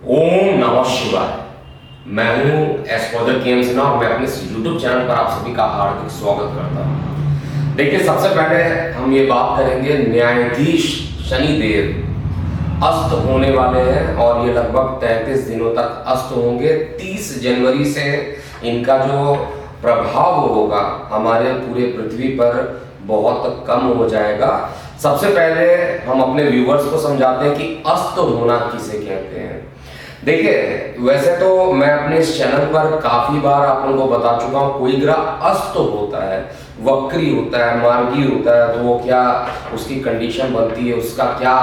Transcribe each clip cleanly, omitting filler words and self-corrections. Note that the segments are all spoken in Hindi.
ओम नमः शिवाय। मैं हूं एस्ट्रोलॉजर केएम सिन्हा और मैं अपने इस यूट्यूब चैनल पर आप सभी का हार्दिक स्वागत करता हूं। देखिए, सबसे पहले हम ये बात करेंगे, न्यायाधीश शनिदेव अस्त होने वाले हैं और ये लगभग 33 दिनों तक अस्त होंगे। 30 जनवरी से इनका जो प्रभाव होगा हमारे पूरे पृथ्वी पर बहुत कम हो जाएगा। सबसे पहले हम अपने व्यूवर्स को समझाते हैं कि अस्त होना किसे कहते हैं। देखिए, वैसे तो मैं अपने इस चैनल पर काफी बार आप लोगों को बता चुका हूँ, कोई ग्रह अस्त होता है, वक्री होता है, मार्गी होता है, तो वो क्या उसकी कंडीशन बनती है, उसका क्या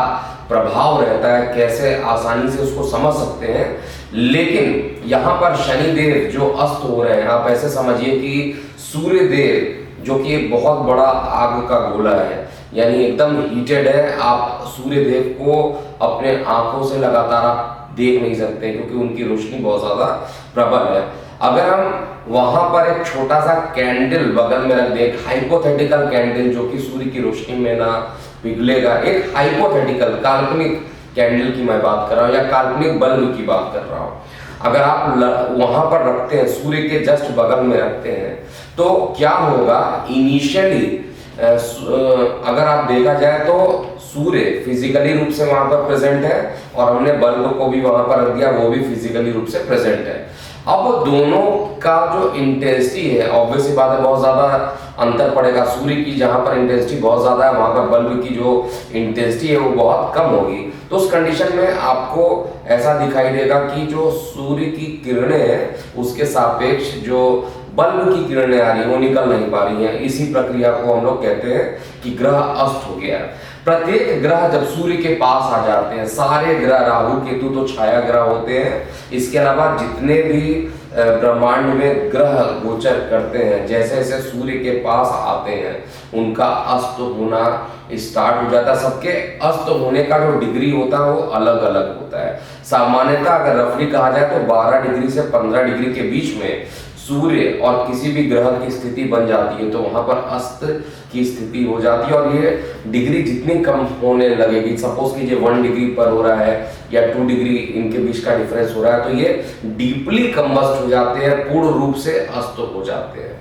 प्रभाव रहता है, कैसे आसानी से उसको समझ सकते हैं। लेकिन यहाँ पर शनिदेव जो अस्त हो रहे हैं, आप ऐसे समझिए कि सूर्य देव जो कि एक बहुत बड़ा आग का गोला है, यानी एकदम हीटेड है, आप सूर्य देव को अपने आंखों से लगातार आप देख नहीं सकते क्योंकि उनकी रोशनी बहुत ज्यादा प्रबल है। अगर हम वहां पर एक छोटा सा कैंडल बगल में रख दें, एक हाइपोथेटिकल कैंडल जो कि सूर्य की रोशनी में ना पिघलेगा, एक हाइपोथेटिकल काल्पनिक कैंडल की मैं बात कर रहा हूँ या काल्पनिक बल्ब की बात कर रहा हूँ, अगर आप वहां पर रखते हैं, सूर्य के जस्ट बगल में रखते हैं, तो क्या होगा, इनिशियली अगर आप देखा जाए तो सूर्य फिजिकली रूप से वहां पर प्रेजेंट है और हमने बल्ब को भी वहां पर रख दिया, वो भी फिजिकली रूप से प्रेजेंट है। अब दोनों का जो इंटेंसिटी है, ऑब्वियसली बात है, बहुत ज्यादा अंतर पड़ेगा। सूर्य की जहां पर इंटेंसिटी बहुत ज्यादा है, वहां पर बल्ब की जो इंटेंसिटी है वो बहुत कम होगी। तो उस कंडीशन में आपको ऐसा दिखाई देगा कि जो सूर्य की किरणें हैं उसके सापेक्ष जो बल्ब की किरणें आ रही है वो निकल नहीं पा रही हैं। इसी प्रक्रिया को हम लोग कहते हैं कि ग्रह अस्त हो गया है। प्रत्येक ग्रह जब सूर्य के पास आ जाते हैं, सारे ग्रह, राहु केतु तो छाया ग्रह होते हैं, इसके अलावा जितने भी ब्रह्मांड में ग्रह गोचर करते हैं, जैसे जैसे सूर्य के पास आते हैं उनका अस्त होना स्टार्ट हो जाता है। सबके अस्त होने का जो डिग्री होता है वो अलग अलग होता है। सामान्यतः अगर रफली कहा जाए तो 12 डिग्री से 15 डिग्री के बीच में सूर्य और किसी भी ग्रह की स्थिति बन जाती है तो वहां पर अस्त की स्थिति हो जाती है। और ये डिग्री जितनी कम होने लगेगी, सपोज कीजिए 1 डिग्री पर हो रहा है या 2 डिग्री इनके बीच का डिफरेंस हो रहा है, तो ये डीपली कंबस्ट हो जाते हैं, पूर्ण रूप से अस्त हो जाते हैं।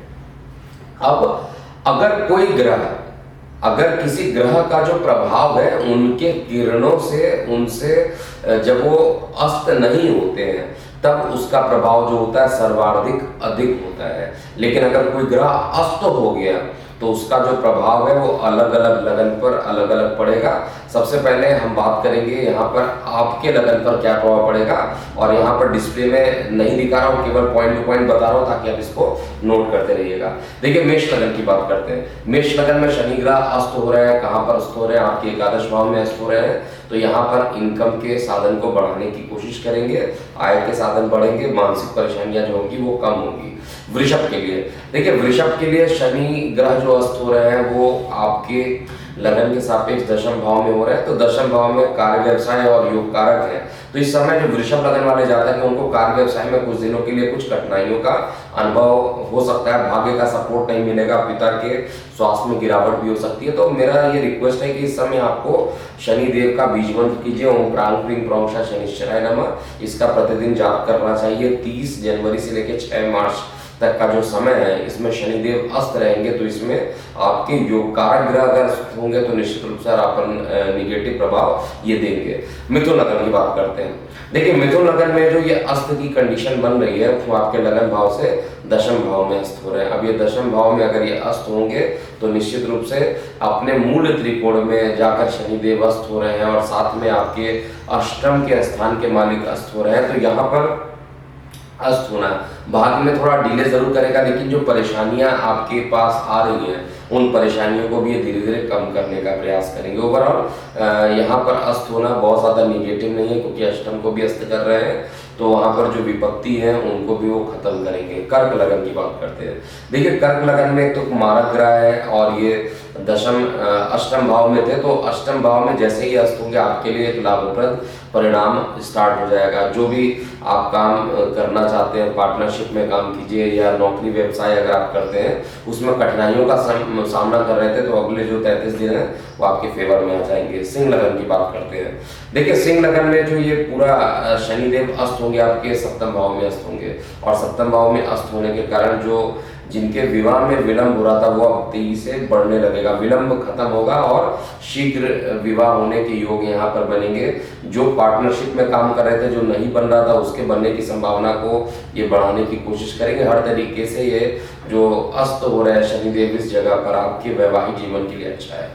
अब अगर कोई ग्रह, अगर किसी ग्रह का जो प्रभाव है उनके किरणों से, उनसे जब वो अस्त नहीं होते हैं तब उसका प्रभाव जो होता है सर्वाधिक अधिक होता है। लेकिन अगर कोई ग्रह अस्त हो गया तो उसका जो प्रभाव है वो अलग अलग लगन पर अलग अलग पड़ेगा। सबसे पहले हम बात करेंगे यहाँ पर आपके लगन पर क्या प्रभाव पड़ेगा, और यहाँ पर डिस्प्ले में नहीं दिखा रहा हूँ, केवल पॉइंट टू पॉइंट बता रहा हूँ ताकि आप इसको नोट करते रहिएगा। देखिए, मेष लगन की बात करते हैं। मेष लगन में शनि ग्रह अस्त हो रहे हैं, कहाँ पर अस्त हो रहे हैं, आपके एकादश भाव में अस्त हो रहे हैं, तो यहाँ पर इनकम के साधन को बढ़ाने की कोशिश करेंगे, आय के साधन बढ़ेंगे, मानसिक परेशानियां जो होंगी वो कम होंगी। वृषभ के लिए, देखिए वृषभ के लिए शनि ग्रह जो अस्त हो रहे हैं वो आपके लगन के सापेक्ष दशम भाव में हो रहा है, तो दशम भाव में कार्य व्यवसाय और योग कारक है। तो इस समय जो वृषभ लगन वाले जातक हैं उनको कार्य व्यवसाय में कुछ दिनों के लिए कुछ कठिनाइयों का अनुभव हो सकता है, भाग्य का सपोर्ट नहीं मिलेगा, पिता के स्वास्थ्य में गिरावट भी हो सकती है। तो मेरा ये रिक्वेस्ट है कि इस समय आपको शनि देव का बीज मंत्र कीजिए, ओम प्रांग प्रीं प्रौंक्षा शनिश्चराय नमः। इसका प्रतिदिन जाप करना चाहिए। 30 जनवरी से लेकर 6 मार्च तक का जो समय है इसमें शनिदेव अस्त रहेंगे, तो इसमें आपके योग कारक ग्रह अगर होंगे तो निश्चित रूप से अपन निगेटिव प्रभाव ये देंगे। मिथुन लगन की बात करते हैं। देखिए, मिथुन लगन में जो ये अस्त की कंडीशन बन रही है वो आपके लगन भाव से दशम भाव में अस्त हो रहे हैं। अब ये दशम भाव में अगर ये अस्त होंगे तो निश्चित रूप से अपने मूल त्रिकोण में जाकर शनिदेव अस्त हो रहे हैं और साथ में आपके अष्टम के स्थान के मालिक अस्त हो रहे हैं। तो यहाँ पर अस्त होना भाग्य में थोड़ा डिले जरूर करेगा, लेकिन जो परेशानियां आपके पास आ रही हैं उन परेशानियों को भी ये धीरे धीरे कम करने का प्रयास करेंगे। ओवरऑल यहाँ पर अस्त होना बहुत ज्यादा निगेटिव नहीं है, क्योंकि अष्टम को भी अस्त कर रहे हैं, तो वहां पर जो विपत्ति है उनको भी वो खत्म करेंगे। कर्क लगन की बात करते हैं। देखिए, कर्क लगन में एक तो मारक ग्रह है और ये अष्टम भाव में थे, तो अष्टम भाव में जैसे ही अस्त होंगे आपके लिए एक लाभप्रद परिणाम स्टार्ट हो जाएगा। जो भी आप काम करना चाहते हैं, पार्टनरशिप में काम कीजिए या नौकरी व्यवसाय अगर आप करते हैं उसमें कठिनाइयों का सामना कर रहे थे, तो अगले जो 33 दिन है वो आपके फेवर में आ जाएंगे। सिंह लगन की बात करते हैं। देखिए सिंह लगन में जो ये पूरा शनिदेव अस्त होंगे आपके सप्तम भाव में अस्त होंगे, और सप्तम भाव में अस्त होने के कारण जो जिनके विवाह में विलंब हो रहा था वो अब तेजी से बढ़ने लगेगा, विलंब खत्म होगा और शीघ्र विवाह होने के योग यहाँ पर बनेंगे। जो पार्टनरशिप में काम कर रहे थे, जो नहीं बन रहा था, उसके बनने की संभावना को ये बढ़ाने की कोशिश करेंगे। हर तरीके से ये जो अस्त हो रहा है शनिदेव इस जगह पर आपके वैवाहिक जीवन के लिए अच्छा है।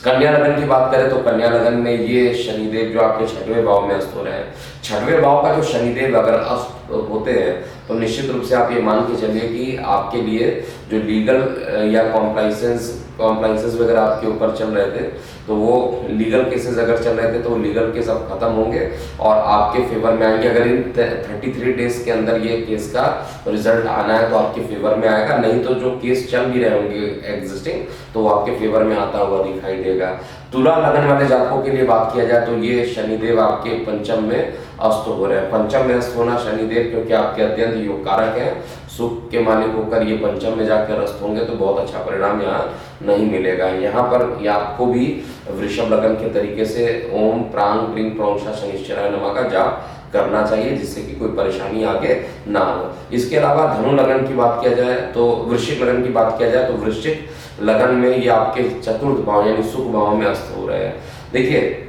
कन्या लगन की बात करें तो कन्या लगन में ये शनिदेव जो आपके 6वें भाव में अस्त हो रहे हैं, 6वें भाव का जो शनिदेव अगर अस्त होते हैं तो निश्चित रूप से आप ये मान के चलिए कि आपके लिए जो लीगल या कॉम्प्लाइंसेस वगैरह आपके ऊपर चल रहे थे, तो वो लीगल केसेस अगर चल रहे थे तो वो लीगल केस अब खत्म होंगे और आपके फेवर में आएंगे। अगर इन 33 डेज के अंदर ये केस का रिजल्ट आना है तो आपके फेवर में आएगा, नहीं तो जो केस चल भी रहे होंगे एग्जिस्टिंग तो वो आपके फेवर में आता हुआ दिखाई देगा। तुला लगन वाले जातकों के लिए बात किया जाए तो ये शनिदेव आपके पंचम में अस्त हो रहे हैं। पंचम में अस्त होना शनिदेव क्योंकि आपके अत्यंत योग कारक हैं, सुख के मालिक होकर ये पंचम में जाकर अस्त होंगे तो बहुत अच्छा परिणाम यहाँ नहीं मिलेगा। यहाँ पर आपको भी वृषभ लगन के तरीके से ओम प्रांग प्रीं प्रोंशा शनिश्चराय नमः का जाप करना चाहिए, जिससे कि कोई परेशानी आगे ना हो। इसके अलावा धनु लगन की बात किया जाए तो वृश्चिक लगन की बात किया जाए तो वृश्चिक लगन में ये आपके चतुर्थ भाव यानी सुख भाव में अस्त हो रहे हैं। देखिए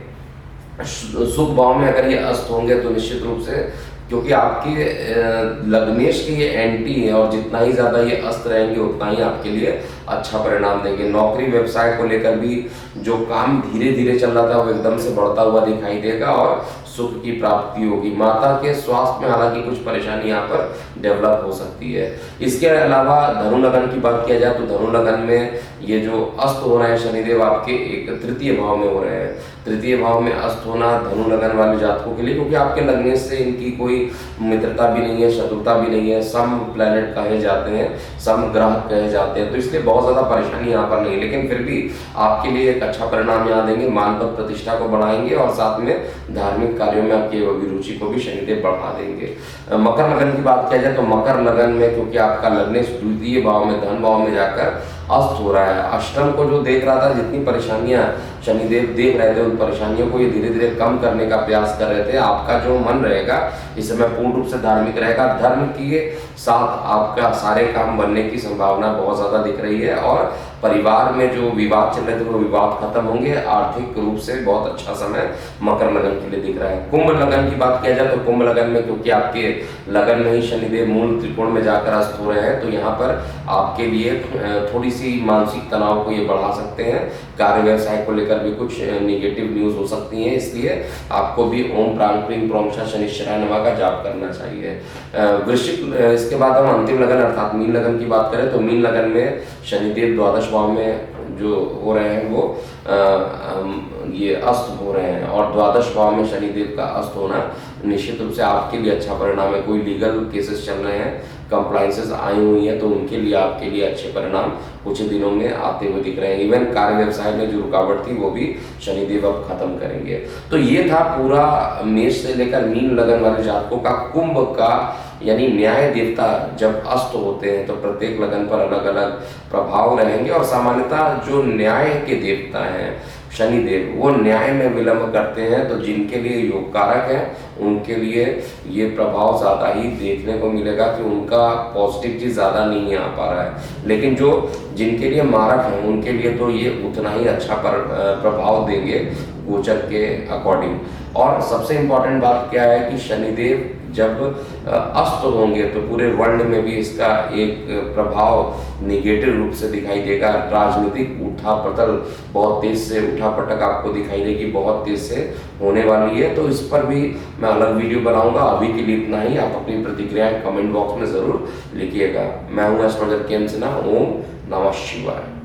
सुख भाव में अगर ये अस्त होंगे तो निश्चित रूप से, क्योंकि आपके लग्नेश के ये एंटी है और जितना ही ज्यादा ये अस्त रहेंगे उतना ही आपके लिए अच्छा परिणाम देंगे। नौकरी व्यवसाय को लेकर भी जो काम धीरे धीरे चल रहा था वो एकदम से बढ़ता हुआ दिखाई देगा और सुख की प्राप्ति होगी। माता के स्वास्थ्य में हालांकि कुछ परेशानी यहाँ पर डेवलप हो सकती है। इसके अलावा धनु लगन की बात किया जाए तो धनु लगन में ये जो अस्त हो रहे हैं शनिदेव आपके एक तृतीय भाव में हो रहे हैं। तृतीय भाव में अस्त होना धनु लगन वाले जातकों के लिए, क्योंकि आपके लगने से इनकी कोई मित्रता भी नहीं है, शत्रुता भी नहीं है, सम प्लैनेट कहे जाते हैं, सम ग्रह कहे जाते हैं, तो इसलिए बहुत ज्यादा परेशानी यहाँ पर नहीं है। लेकिन फिर भी आपके लिए एक अच्छा परिणाम यहाँ देंगे, मान पद प्रतिष्ठा को बढ़ाएंगे और साथ में धार्मिक कार्यों में आपकी अभिरुचि को भी शनिदेव बढ़ा देंगे। मकर लगन की बात किया जाए तो मकर लगन में क्योंकि आपका लगने द्वितीय भाव में धन भाव में जाकर अस्त हो रहा है, अष्टम को जो देख रहा था, जितनी परेशानियां शनिदेव देख रहे थे उन परेशानियों को ये धीरे धीरे कम करने का प्रयास कर रहे थे। आपका जो मन रहेगा इस समय पूर्ण रूप से धार्मिक रहेगा, धर्म के साथ आपका सारे काम बनने की संभावना बहुत ज्यादा दिख रही है और परिवार में जो विवाद चल रहे थे वो विवाद खत्म होंगे। आर्थिक रूप से बहुत अच्छा समय मकर लगन के लिए दिख रहा है। कुंभ लगन की बात किया जाए तो कुंभ लगन में क्योंकि आपके लगन में ही शनिदेव मूल त्रिकोण में जाकर अस्त हो रहे हैं तो यहाँ पर आपके लिए थोड़ी सी मानसिक तनाव को ये बढ़ा सकते हैं। कार्य व्यवसाय को लेकर भी कुछ निगेटिव न्यूज हो सकती हैं, इसलिए आपको भी ओम प्रांग प्रीं प्रोंशा शनिश्चराय नमः का जाप करना चाहिए। वृश्चिक इसके बाद हम अंतिम लगन अर्थात मीन लगन की बात करें तो मीन लगन में शनिदेव द्वादश भाव में जो हो रहे हैं वो ये अस्त हो रहे हैं और द्वादश भाव में शनिदेव का अस्त होना निश्चित रूप से आपके लिए अच्छा परिणाम है। कोई लीगल केसेस चल रहे हैं, कंप्लाइंसेस आई हुई हैं तो उनके लिए आपके लिए अच्छे परिणाम कुछ दिनों में आते हुए दिख रहे हैं। इवन कार्य व्यवसाय में जो रुकावट थी वो भी शनिदेव अब खत्म करेंगे। तो ये था पूरा मेष से लेकर मीन लगन वाले जातकों का कुंभ का, यानी न्याय देवता जब अस्त होते हैं तो प्रत्येक लगन पर अलग अलग प्रभाव रहेंगे और सामान्यतः जो न्याय के देवता हैं शनिदेव वो न्याय में विलंब करते हैं, तो जिनके लिए योग कारक हैं उनके लिए ये प्रभाव ज़्यादा ही देखने को मिलेगा कि उनका पॉजिटिव चीज़ ज़्यादा नहीं आ पा रहा है। लेकिन जो जिनके लिए मारक हैं उनके लिए तो ये उतना ही अच्छा प्रभाव देंगे गोचर के अकॉर्डिंग। और सबसे इम्पॉर्टेंट बात क्या है कि शनिदेव जब अस्त होंगे तो पूरे वर्ल्ड में भी इसका एक प्रभाव निगेटिव रूप से दिखाई देगा। राजनीतिक उठापटल बहुत तेज से उठापटक आपको दिखाई देगी, बहुत तेज से होने वाली है। तो इस पर भी मैं अलग वीडियो बनाऊंगा। अभी के लिए इतना ही। आप अपनी प्रतिक्रियाएं कमेंट बॉक्स में जरूर लिखिएगा। मैं हूं एस्ट्रोलॉजर के एम सिन्हा। ओम नमः शिवाय।